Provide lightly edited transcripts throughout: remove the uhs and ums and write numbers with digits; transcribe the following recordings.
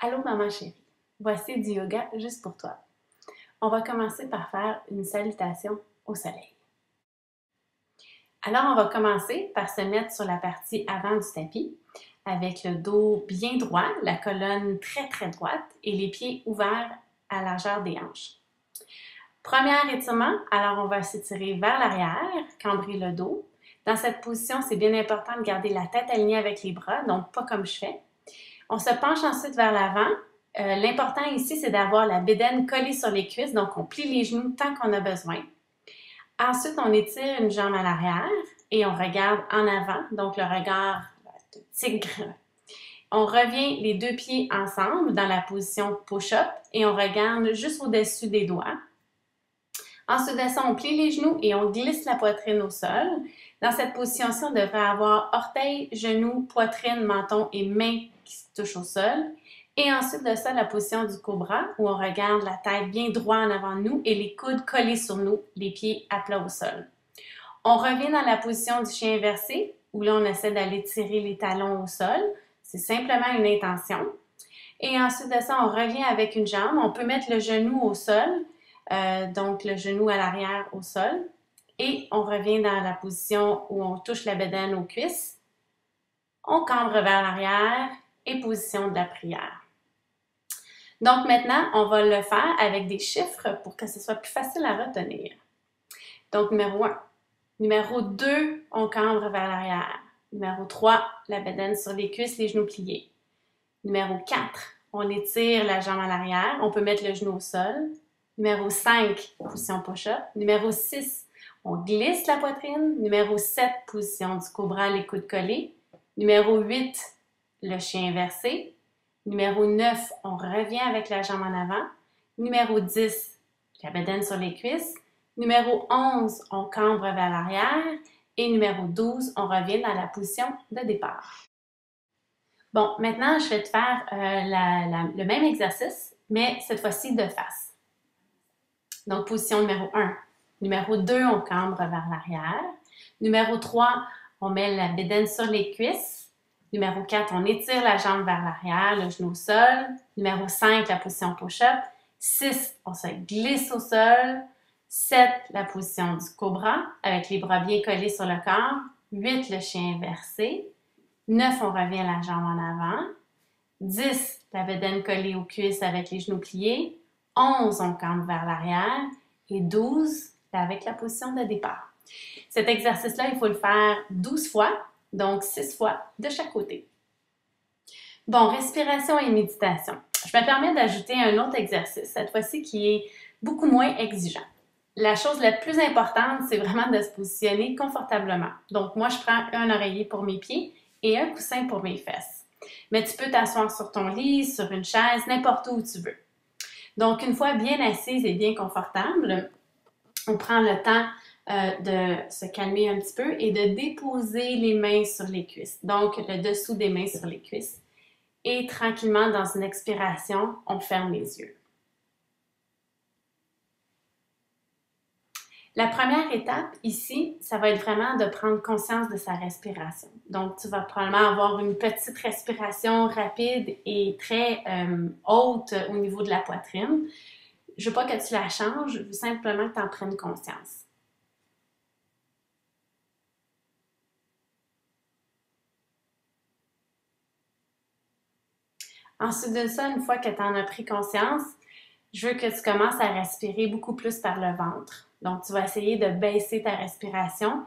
Allô maman chérie, voici du yoga juste pour toi. On va commencer par faire une salutation au soleil. Alors on va commencer par se mettre sur la partie avant du tapis avec le dos bien droit, la colonne très droite et les pieds ouverts à la largeur des hanches. Premier étirement, alors on va s'étirer vers l'arrière, cambrer le dos. Dans cette position, c'est bien important de garder la tête alignée avec les bras, donc pas comme je fais. On se penche ensuite vers l'avant. L'important ici, c'est d'avoir la bédaine collée sur les cuisses, donc on plie les genoux tant qu'on a besoin. Ensuite, on étire une jambe à l'arrière et on regarde en avant, donc le regard de tigre. On revient les deux pieds ensemble dans la position push-up et on regarde juste au-dessus des doigts. Ensuite de ça, on plie les genoux et on glisse la poitrine au sol. Dans cette position-ci, on devrait avoir orteils, genoux, poitrine, menton et mains qui se touchent au sol. Et ensuite de ça, la position du cobra où on regarde la tête bien droit en avant de nous et les coudes collés sur nous, les pieds à plat au sol. On revient dans la position du chien inversé où là, on essaie d'aller tirer les talons au sol. C'est simplement une intention. Et ensuite de ça, on revient avec une jambe. On peut mettre le genou au sol, donc le genou à l'arrière au sol. Et on revient dans la position où on touche la bédaine aux cuisses. On cambre vers l'arrière et position de la prière. Donc maintenant, on va le faire avec des chiffres pour que ce soit plus facile à retenir. Donc numéro 1. Numéro 2, on cambre vers l'arrière. Numéro 3, la bédaine sur les cuisses, les genoux pliés. Numéro 4, on étire la jambe à l'arrière. On peut mettre le genou au sol. Numéro 5, position push-up. Numéro 6, on glisse la poitrine. Numéro 7, position du cobra, les coudes collés. Numéro 8, le chien inversé. Numéro 9, on revient avec la jambe en avant. Numéro 10, la bédaine sur les cuisses. Numéro 11, on cambre vers l'arrière. Et numéro 12, on revient dans la position de départ. Bon, maintenant, je vais te faire le même exercice, mais cette fois-ci de face. Donc, position numéro 1. Numéro 2, on cambre vers l'arrière. Numéro 3, on met la bédaine sur les cuisses. Numéro 4, on étire la jambe vers l'arrière, le genou au sol. Numéro 5, la position push-up. 6, on se glisse au sol. 7, la position du cobra, avec les bras bien collés sur le corps. 8, le chien inversé. 9, on revient la jambe en avant. 10, la bédaine collée aux cuisses avec les genoux pliés. 11, on cambre vers l'arrière. Et 12, avec la position de départ. Cet exercice-là, il faut le faire 12 fois, donc 6 fois de chaque côté. Bon, respiration et méditation. Je me permets d'ajouter un autre exercice, cette fois-ci qui est beaucoup moins exigeant. La chose la plus importante, c'est vraiment de se positionner confortablement. Donc, moi, je prends un oreiller pour mes pieds et un coussin pour mes fesses. Mais tu peux t'asseoir sur ton lit, sur une chaise, n'importe où tu veux. Donc, une fois bien assise et bien confortable, on prend le temps de se calmer un petit peu et de déposer les mains sur les cuisses. Donc, le dessous des mains sur les cuisses. Et tranquillement, dans une expiration, on ferme les yeux. La première étape ici, ça va être vraiment de prendre conscience de sa respiration. Donc, tu vas probablement avoir une petite respiration rapide et très haute au niveau de la poitrine. Je ne veux pas que tu la changes, je veux simplement que tu en prennes conscience. Ensuite de ça, une fois que tu en as pris conscience, je veux que tu commences à respirer beaucoup plus par le ventre. Donc, tu vas essayer de baisser ta respiration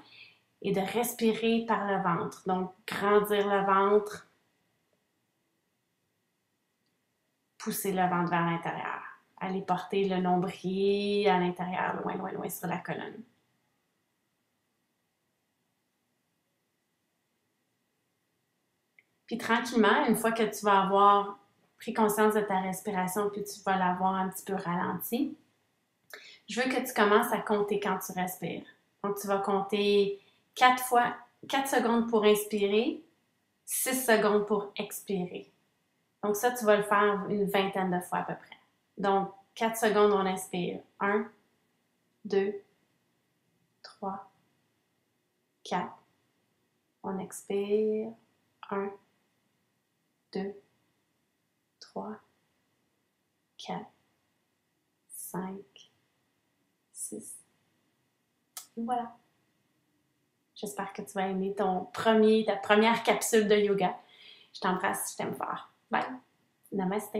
et de respirer par le ventre. Donc, grandir le ventre, pousser le ventre vers l'intérieur. Aller porter le nombril à l'intérieur, loin sur la colonne. Puis tranquillement, une fois que tu vas avoir pris conscience de ta respiration, puis tu vas l'avoir un petit peu ralenti, je veux que tu commences à compter quand tu respires. Donc, tu vas compter 4 secondes pour inspirer, 6 secondes pour expirer. Donc, ça, tu vas le faire une vingtaine de fois à peu près. Donc, 4 secondes, on inspire. 1, 2, 3, 4. On expire. 1, 2, 3, 4, 5, 6. Voilà. J'espère que tu vas aimer ta première capsule de yoga. Je t'embrasse, je t'aime fort. Bye. Namaste.